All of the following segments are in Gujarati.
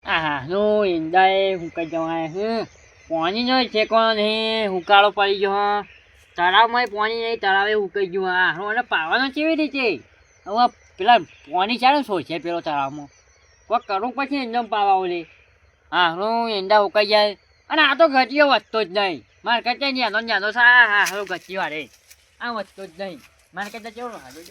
આ નું ઈંડાએ હુકાઈ જવાય પાણીનો ઠેકાણો નહીં, હુકાળો પડી ગયો. તળાવમાં પાણી નહીં, તળાવે હુકાઈ ગયું. અને પાવાનો કેવી રીતે? હવે પેલા પાણી ચાલે શોષે પેલો તળાવમાં, કોઈ કરવું પછી એકદમ પાવા લે. હું ઈંડા હુકાઈ જાય. અને આ તો ઘટીઓ વધતો જ નહીં. મારે કરતા ન્યાનો ન્યાનો હારો ઘટીઓ હારે આ વધતો જ નહીં. મારે કરતા કેવો હારો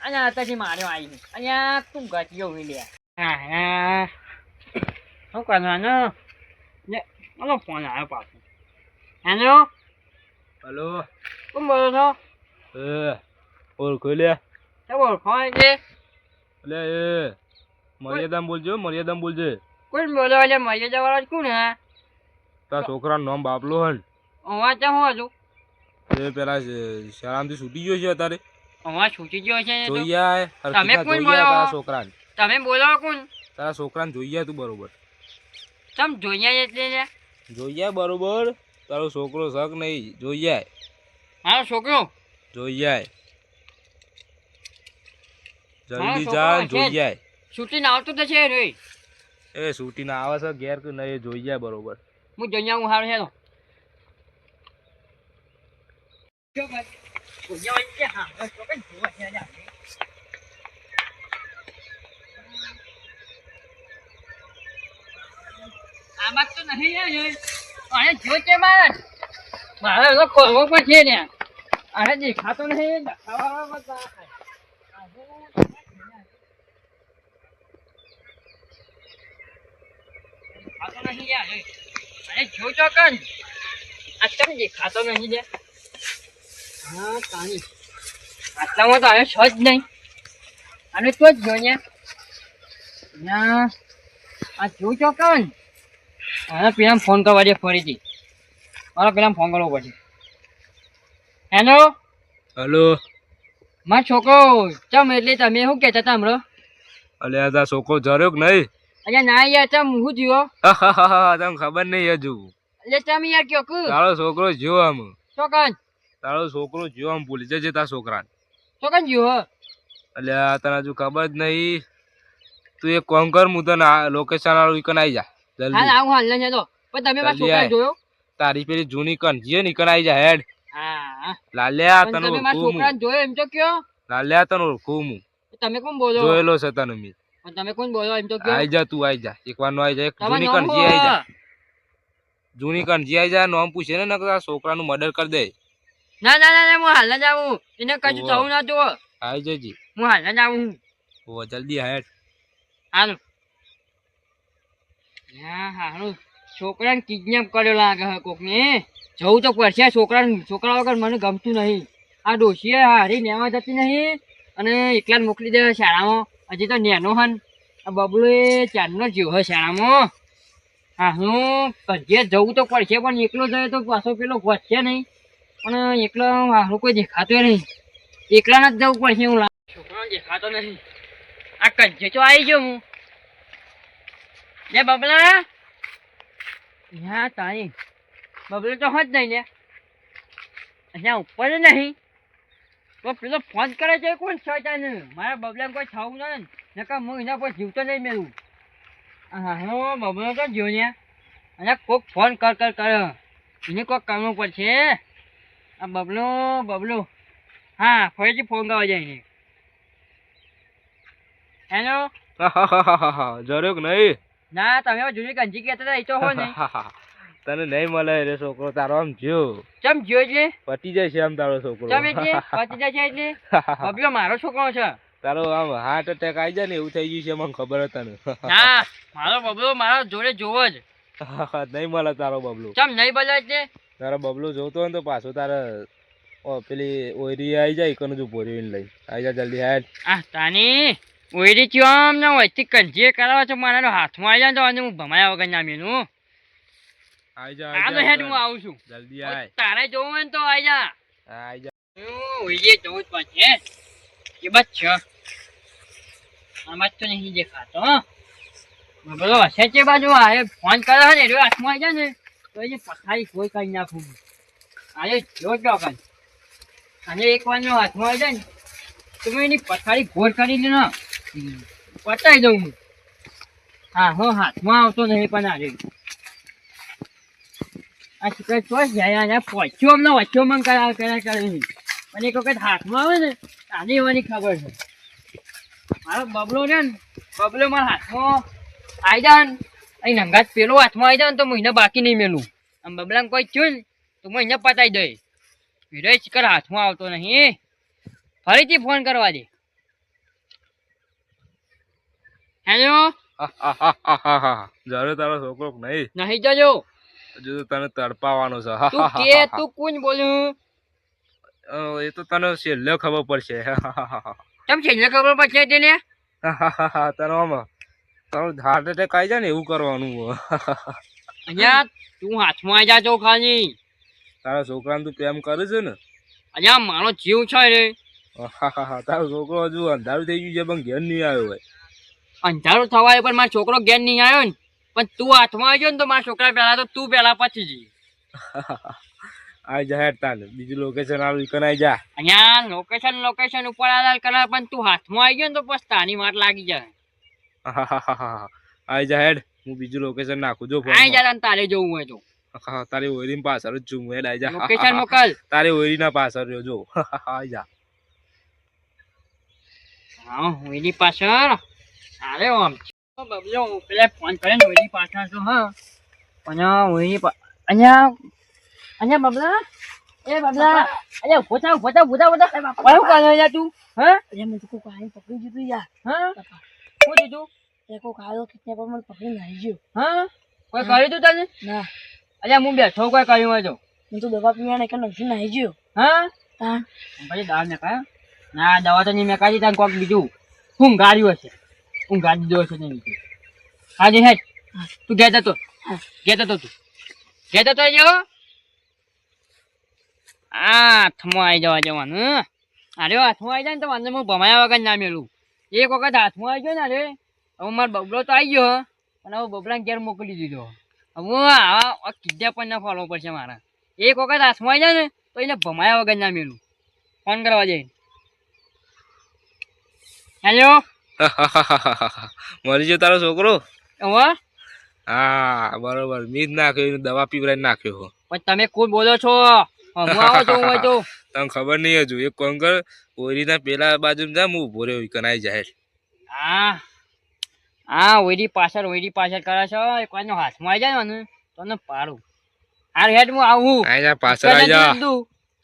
અને અત્યારથી માર્યો આવી અને આ તું ઘટીઓ હોય લે. શું કરવાનું? હલો ફોન આવ્યો પાછો. હેલો હલો, કોણ બોલો છો? ઓળખો લે. શું ઓળખો છે? એટલે મર્યાદામાં બોલજો, મર્યાદામાં બોલજે. કોણ બોલો? એટલે મર્યાદા વાળા કોણ? હા, તારા છોકરાનું નામ બાબલો હન. અવાજ તો હું હતું એ પેલા શાળામાંથી છૂટી ગયો છે અત્યારે. અવાજ છૂટી ગયો છે. જોઈ આય, તમે કોણ જોઈ બોલો? આય તારા છોકરાને. તમે બોલો કોણ? તારા છોકરાને જોઈ આય તું બરોબર. તમે જોઈએ એટલે જોઈ આય બરોબર. તારો છોકરો શક નહીં, જોઈ આય. મારો છોકરો જોઈ આય, મારો જલ્દી છોકરો જા, છે. જોઈ આય. છૂટીને આવતો તો છે રે. એ છૂટી ના આવે છે ઘેર કે નહીં, જોઈ આય બરોબર. હું જોઈ આવું સારું હેલો. આમાં તો નહીં અને જો છે મારે તો કરવો પણ છે ને. અરે દેખાતો નહીં. દેખાતો નહીં યાર. અરે જો ચોકન આ તમે દેખાતો નહીં લે. હા તાણી આટલામાં તો આવ્યો છો જ નહીં. અને તો જ જો ને આ જો ચોકન. હવે પેલા ફોન કરવા દે ફરીથી. મારે પેલા ફોન કરવો પડશે. હેલો હલો, મારો છોકરો ચમ એટલે તમે શું કહેતા હતા હમણાં? અલે આ તારો છોકરો જર્યો કે નહીં? અલ્યા ના યાર ચમ હું થયો? તને ખબર નહીં હજુ. એટલે તમે યાર કયો કે તારો છોકરો જ્યો આમ. ચોકન તારો છોકરો જ્યો આમ ભૂલી જજે તારા છોકરાને. ચોકન જ્યો એટલે આ તને હજુ ખબર જ નહીં. તું એક કોમ કર, હું તને લોકેશન વાળું ઈકન આવી જા હાલ જલ્દી. આવું હાલ છે તો પણ તમે મારા જલ્દી છોકરા આય. જોયો? તારી પેલી જૂની કન જે નીકળ આવી જા હેડ. હા લાલ્યા પણ તને તમે મારા ઓળખું છોકરાને હું. જોયો એમ તો કયો? લાલ્યા તને ઓળખું હું. તમે કોણ બોલો? જોયેલો છે તને મેં. પણ તમે કોણ બોલો એમ તો કયો? આઈ જા, તું આઈ જા, એક વાર નો આઈ જા. એક તમારું જૂની નામ કન જે આઈ જા, શું? જૂની કન જે આઈ જા. નામ પૂછે ને નકર છોકરાનું મર્ડર કરી દે. ના ના ના હું હાલ જ આવું. એને કશું થવું ના જુઓ. આઈ જજે. હું હાલ જ આવું. ઓ જલ્દી હેડ. હાલો. હા હારું છોકરાને કિડનેપ કર્યો લાગે હે કોકને. જવું તો પડશે. છોકરા વગર મને ગમતું નહીં. આ ડોશીએ હારી લેવા જતી નહીં અને એકલા જ મોકલી દે શાળામાં. હજી તો નેનો હન. આ બબલો એ ચારનો જીવ હે શાળામાં. હા હું જે જવું તો પડશે પણ એકલો જાય તો પાછો પેલો વધશે નહીં. પણ એકલો હારું કોઈ દેખાતો નહીં. એકલા જ જવું પડશે એવું લાગે. છોકરાને દેખાતો નહીં. આ કજ્જે તો આવી ગયો હું. લે બબલા. હા તારી બબલો તો હોત નહીં લે. અહીંયા ઉપર જ નહીં તો પેલો ફોન કરે છે કોણ છે તને? મારા બબલાને કોઈ થવું નહીં નકર હું એના પર જીવતો નહીં મેળવું. હા હું બબલો તો જો ને અને કોઈક ફોન કર એને કોઈક કરવું પડશે. આ બબલો હા ફરીથી ફોન કરવા જાય ને. હેલો જર્યો કે નહીં? ના તમે જૂની ગંજી કહેતા હતા એ તો હોય નહીં. તને નહીં મળે રે છોકરો તારો. આમ જ્યો ચમ જો એટલે પટી જાય છે આમ તારો છોકરો. ચમ એટલે પતી જાય છે એટલે બબલો મારો છોકરો છે. તારો આમ હાર્ટ એટેક આવી જાય ને એવું થઈ ગયું છે મને ખબર હતી તને. ના મારો બબલો મારા જોડે જોવો જ. નહીં મળે તારો બબલો. ચમ નહીં બોલે એટલે તારો બબલો જોતો હોય ને તો પાછો તારે પેલી ઓયરી આવી જાય કનું જો ભોરી લઈ આવી જા જલ્દી હેડ. આ તાની ઓયડી ચમ ના હોય તે કંજે કરાવે છે મારા હાથમાં આવી જાય તો અને હું ભમાયા વગર ના મેલું. આવી જા આ તો હેડ હું આવું છું. જલ્દી આય. તારે જોવું હોય ને તો આવી જા. આવી જા. ઓયડી જવું જ પડશે. એ બસ છે આમાં તો નહીં દેખાતો. બબલો હશે છે બાજુ આ ફોન કરે ને એટલે હાથમાં આવી જાય ને તો એ પથારી કોઈ કરી નાખું. આજે જો ચોકન અને એક વાર હાથમાં આવી જાય ને તો મેં એની પથારી ઘોર કરી લે ને પતાવી દઉં હું. હા હો હાથમાં આવતો નહીં પણ આજે આ શિકાર ચોસ જાય આ પહોંચ્યો અમને વચ્ચો મન કર્યા કરે પણ એક વખત હાથમાં આવે ને આની એવાની ખબર છે મારો બબલો છે ને બબલો મારા હાથમાં આવી જાય ને અહીં નંગાત પેલો હાથમાં આવી જાય ને તો મહિને બાકી નહીં મેલું આમ બબલાને કોઈ થયું ને તો મહિને પતાવી દે વિરય શિકાર હાથમાં આવતો નહીં ફરીથી ફોન કરવા દે હેલો જયારે તારો છોકરો નહીં નહીં જજો હજુ તો તને તડપાવાનો છે તું કે તું કોણ બોલ્યું એ તો તને છેલ્લે ખબર પડશે તમ છેલ્લે ખબર પડશે તેને તને આમાં તારું હાર્ટ એટેક આવી જાય ને એવું કરવાનું અહીંયા તું હાથમાં આવી જાજો ખાલી તારા છોકરાને તું પ્રેમ કરે છે ને અહીંયા મારો જીવ છે રે તારો છોકરો હજુ અંધારું થઈ ગયું છે પણ ઘેર નહીં આવ્યો હોય અંધારું થવાય પણ મારો છોકરો ઘેર નહીં આવ્યો ને પણ તું હાથમાં આવી ને તો મારા છોકરા પહેલા તો તું પહેલા પછી જઈ આ જાહેર તાને બીજું લોકેશન આવું કન આવી જા અહીંયા લોકેશન ઉપર આધાર કરે પણ તું હાથમાં આવી ગયો ને તો પછી તાની વાત લાગી જાય આઈ જાહેર હું બીજું લોકેશન નાખું જો આઈ જા તારે જવું હોય તો તારી ઓયરી પાછળ જ છું હેડ આઈ જા લોકેશન મોકલ તારી ઓયરી ના પાછળ રહ્યો જો આઈ જા હા ઓયરી પાછળ અરે આમ બબલો પેલા ફોન કરે ને ઓયરી પાછળ તો હા પણ ઓયરી અહીંયા બબલા એ બબલા અરે પોતા ઓય શું કરે અહીંયા તું હા અરે મેં તો કોક આઈને પકડી દીધું યાર હા શું દીધું એ કોક આવ્યો કિડનેપ પર મને પકડી નાઈ ગયો હા કોઈ કર્યું તું તને ના અરે હું બેઠો કોઈ કર્યું હોય તો હું તો દવા પીવા ને કે નથી નાઈ ગયો હા તા પછી દવા મેં કાયો ના દવા તો નહીં મેં કાઢી તને કોક બીજું ઊંઘાડ્યું હશે ઊંઘાડી દીધો હશે નહીં હાજી હેડ તું ઘેર જતો તું ઘેર જતો જો હાથમાં આવી જવાનું અરે હાથમાં આવી જાય ને તો વાંધો હું ભમાયા વગર ના મેળવું એક વખત હાથમાં આવી ગયો ને અરે હવે મારો બબલો તો આવી ગયો અને હવે બબલાને ઘેર મોકલી દીધો હવે આવા કિડનેપ પણ ના ફોલવો પડશે મારા એક વખત હાથમાં આવી જાય ને તો એને ભમાયા વગર ના મેળવું ફોન કરવા જઈને હેલો મરી ગયો તારો છોકરો હવે હા બરોબર મીજ નાખ્યો દવા પીવરાઈ નાખ્યો પણ તમે કોઈ બોલો છો હું આવો છો હોય તો તને ખબર નહીં હજુ એક કોણ કર ઓરીના પેલા બાજુ જા હું ઉભો રહ્યો કનાઈ જાહેર હા ઓયડી પાછળ કરે છે એક વાર હાથમાં આવી જાય ને તને પાડું હાર હેડ હું આવું આઈ જા પાછળ આઈ જા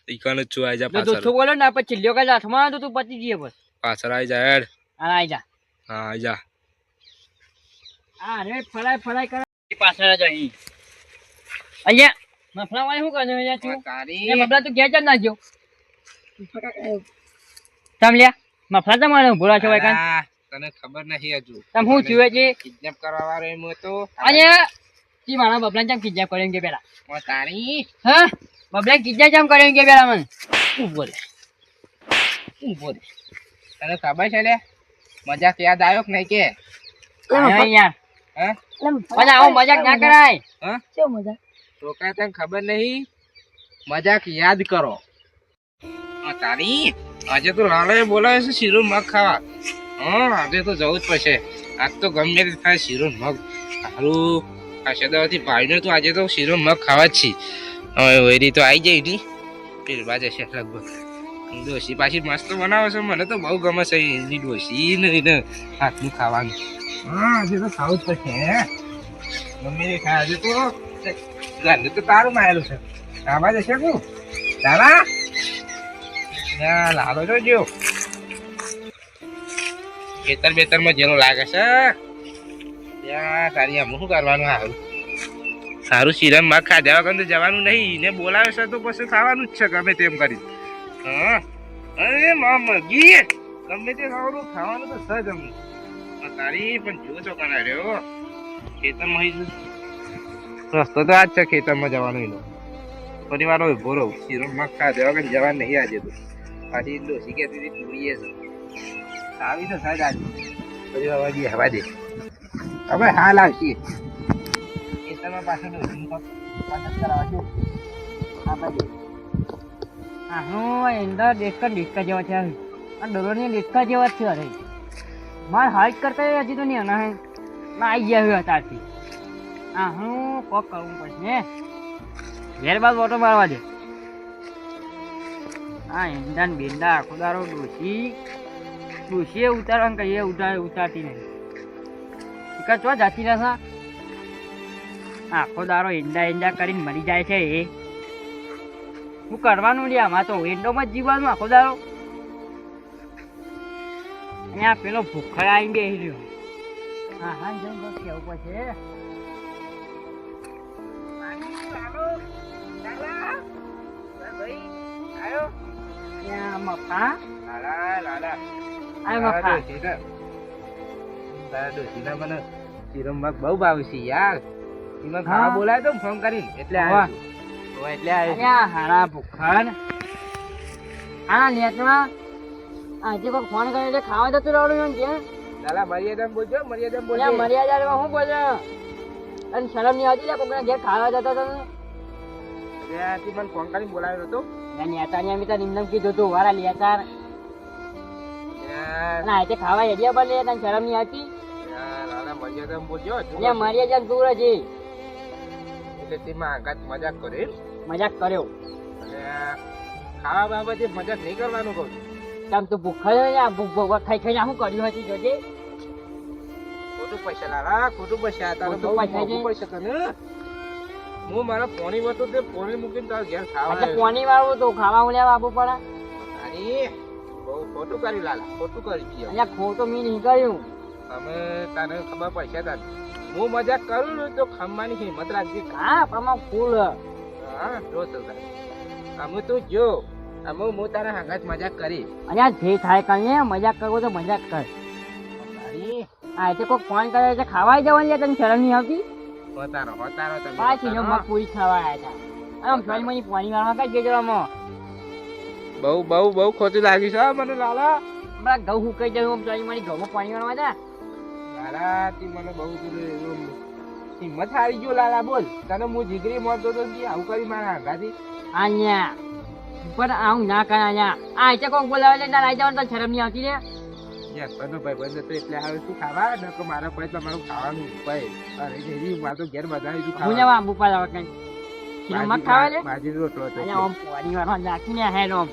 ઈકન જ છું આઈ જા પાછળ દોસ્તો બોલો ને પછી છેલ્લી વખત હાથમાં આવ્યો તો તું પતી જઈએ બસ પાછળ આઈ જા હેડ હા આઈ જા હા આઈ જા હા રે ફરાય કરે પાછળ જ અહીં અહીંયા મફલા વાળી શું કરે અહીંયા તું એ મફલા તું ઘેર જ નાખજો તમ લ્યા મફલા તમારે ભૂરા છો કાન તને ખબર નહીં હજુ તમ હું થયું છે કિડનેપ કરવા વાળો એમ તો અરે તી મારા બબલાને કેમ કિડનેપ કર્યો કે પેલા તારી હા બબલાને કિડનેપ કેમ કર્યો કે પેલા મને ઉભો રે તને ખબર છે લે મજાક યાદ આવ્યો કે નહીં કે યાર હા પણ આવો મજાક ના કરાય હા કેવો મજાક છોકરા તને ખબર નહીં મજાક યાદ કરો તારી આજે તો લાલે બોલાવે છે શીરો મગ ખાવા હા આજે તો જવું જ પડશે આજ તો ગમે તે થાય શીરો મગ સારું આ સદાથી ભાઈને તો આજે તો શીરો મગ ખાવા જ છે હવે વૈરી તો આવી જાય ની પેલી બાજુ છે લગભગ ડોસી પાછી મસ્ત બનાવે છે મને તો બહુ ગમે છે એની ડોસી ને હાથનું ખાવાનું હા આજે તો ખાવું જ પડશે ગમે તે ખાય આજે તો ઘરને તો તારું માયેલું છે આવા જશે કું દાદા લાલો જોજો ખેતર બેતરમાં જેનો લાગે છે ત્યાં તારી આમ શું કરવાનું સારું સારું શીરમ મગ ખાધા વગર તો જવાનું નહીં ને બોલાવે છે તો પછી ખાવાનું જ છે ગમે તેમ કરી હા અરે મગી ગમે તે ખાવાનું તો સજ અમને તારી પણ જો છો કના રહ્યો ખેતરમાં રસ્તો તો આજ છે ખેતરમાં જવાનું એનો પરિવાર ઉભો રહું શીરો મગ ખાધા વગર જવાનું નહીં આજે તો પાછી ડોસી કહેતી હતી પૂરીએ છે આવી તો સાહેબ આજે પછી વાગી હવા દે હવે હાલ આવશે ખેતરમાં પાછળ ડોસી પાછળ કરાવજો હા હું અંદર ડેસ્કા જેવા છે આ ડોલોની ડેસ્કા જેવા જ છે અરે મારે હાઈટ કરતા હજી તો નહીં આના હે આવી ગયા હોય અત્યારથી. હા હું કોક કરવું પડશે ને ઘેર બાદ ઓટો મારવા દે. હા ઈંડા ને બેંડા આખો દારો ડોશીએ ઉતારવાનું કહીએ ઉતારતી નહીં. ચો જાતી રહેશે આખો દારો ઈંડા કરીને મરી જાય છે. એ શું કરવાનું લે આમાં તો ઈંડોમાં જ જીવવાનું આખો દારો. અહીંયા પેલો ભૂખડ આવીને બેસી રહ્યો. હા હા જઈને કેવું પડશે. મફા બહુ ભાવ છે યાર. એમાં ખાવા બોલાય તો ફોન કરીને એટલે હારા ભૂખડ આના નેટમાં આજે કોઈ ફોન કરે એટલે ખાવા જતું રહેવાનું કે લાલા મર્યાદા બોલજો મર્યાદા શું બોલે અને શરમ નહીં આવતી કોકના ઘેર ખાવા જતો હતો મને ફોન કરીને બોલાવ્યો હતો. નેતાની અમે તો નિમદમ કીધું હતું વારા લેતાર ના તે ખાવા હેડિયા બને તને શરમ નહીં આવતી. લાલા મર્યાદા બોલજો મર્યાદા દૂર જ એટલે તેમાં આઘાત મજાક કરે મજાક કર્યો અને ખાવા બાબતે મજાક નહીં કરવાનું કહું છું. તમ તું ભૂખા ખાઈ ખાઈને શું કર્યું હતી જોજે. ખોટું પૈસા લાલા ખોટું પૈસા તને હું મારા પોણી હતો તે પોણી મૂકીને તાર ઘેર ખાવા પોણી વાળું તો ખાવા લેવા આપવું પડે. અરે બહુ ખોટું કર્યું લાલા ખોટું કર્યું. અહીંયા ખોટું મેં નહીં કર્યું. અમે તને ખબર પૈસા તાર હું મજાક કરું ને તો ખમવાની હિંમત રાખજે. હા પણ ફૂલ હા જો અમે તો જો અમે હું તારા હાંગાત મજાક કરી અહીંયા જે થાય કહીએ મજાક કરવો તો મજાક કર. હા એટલે કોઈ ફોન કરે એટલે ખાવા જવાની તને શરમ નહીં આવતી. પાછી મગ પૂરી ખાવા આવ્યા હતા આમ ફરી પાણી વાળવા કઈ ગયો આમાં બહુ ખોટું લાગી છે મને લાલા. હમણાં ઘઉં સુકાઈ જાય આમ ચોરી મારી ઘઉંમાં પાણી વાળવા હતા. લાલા તી મને બહુ હિંમત હારી ગયો લાલા. બોલ તને હું જીગરી મળતો તો આવું કરી મારા આઘાથી અહીંયા પણ આવું ના કર. અહીંયા આ એટલે કોક બોલાવે એટલે તાર આવી જવાનું તને શરમ નહીં આવતી ને. ભાઈ તો એટલે આવે શું ખાવા ન તો મારા ભાઈ તમારું ખાવાનું ભાઈ તો ઘેર બધા હું જવા આંબુ પર આવે કઈ મગ ખાવે ને ભાજી રોટલો અહીંયા આમ પાણી વાળવા નાખીને હેડ આમ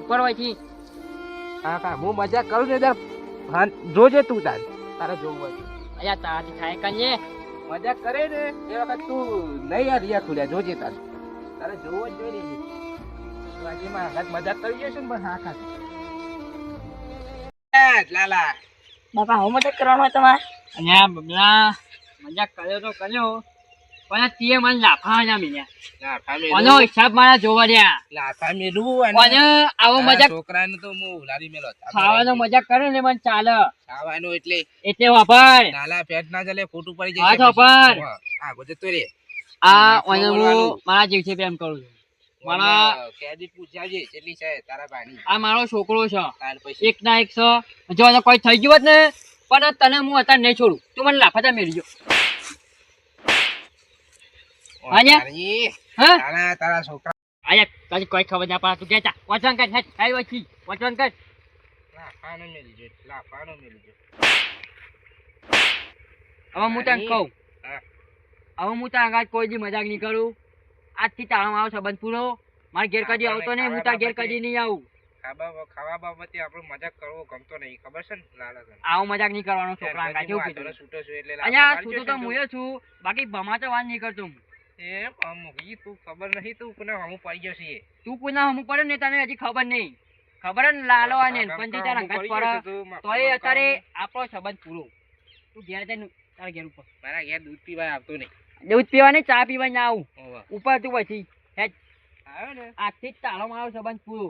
ઉપર હોય છે. હા હું મજા કરું ને તાર જોજે તું તારે જોવું હોય અહીંયા તારાથી થાય કહીએ મજાક કરે ને એ વખત તું નહીં યાર રિયા ખુલ્યા જોજે તારે જોવો જ જોઈએ. આજે મારા હાથ મજાક કરી જશે ને પણ હા ખા લાલા બાપા હું મજાક કરવાનો હોય તમારે. અહીંયા બબલા મજાક કર્યો તો કર્યો પણ તે મને લાફા ના મળ્યા. આનો હિસાબ મારા જોવા રહ્યા. લાફા મેલું અને આવો મજાક છોકરાને તો હું ઉલારી મેલો ખાવાનો મજાક કરે ને મને ચાલે ખાવાનું એટલે વાપર લાલા પેટ ના ચાલે ખોટું પડી હા જાય. વાપર હા બોજે તો રે આ ઓને હું મારા જીવથી પ્રેમ કરું છું. મારા કેદી પૂછાજે કેટલી છે તારા પાણી. આ મારો છોકરો છે તાર પછી એક ના એક છે. જો એને કોઈ થઈ ગયું હોત ને પણ તને હું અત્યારે નહીં છોડું. તું મને લાફાતા મેળવી ગયો. તારા છોકરા આયા તારી કોઈ ખબર ના પડે. તું કહેતા વચન કર હેડ કઈ વચી વચન કર. લાફાનો મેલી જો હવે હું તને કહું હા. હવે હું તારા આગળ કોઈ દી મજાક નહીં કરું. આજથી તારો મારો સંબંધ પૂરો. મારે ઘેર કદી આવતો નહીં. હું તારા ઘેર કદી નહીં આવું. ખાવા બાબતે આપણો મજાક કરવો ગમતો નહીં ખબર છે ને લાલા તને. આવો મજાક નહીં કરવાનો છોકરા આગળ. કેવું કીધું છૂટો છું એટલે અહીંયા છૂટો તો હું છું. બાકી ભમાતો વાત નહીં કરતો હું. એ મૂકી તું ખબર નહીં તું કોને હમું પડી જશે. તું કોઈના હમું પડે ને તને હજી ખબર નહીં. ખબર ને લાલો અને પંચી તારા અંગાત પડે તો એ અત્યારે આપણો સંબંધ પૂરો. તું ઘેર જઈને તારા ઘેર ઉપર મારા ઘેર દૂધ પીવા આવતો નહીં. દૂધ પીવા નહીં ચા પીવા ના આવું ઓવા ઉપર તું પછી હેડ આવ્યો ને આજથી જ તારો મારો સંબંધ પૂરો.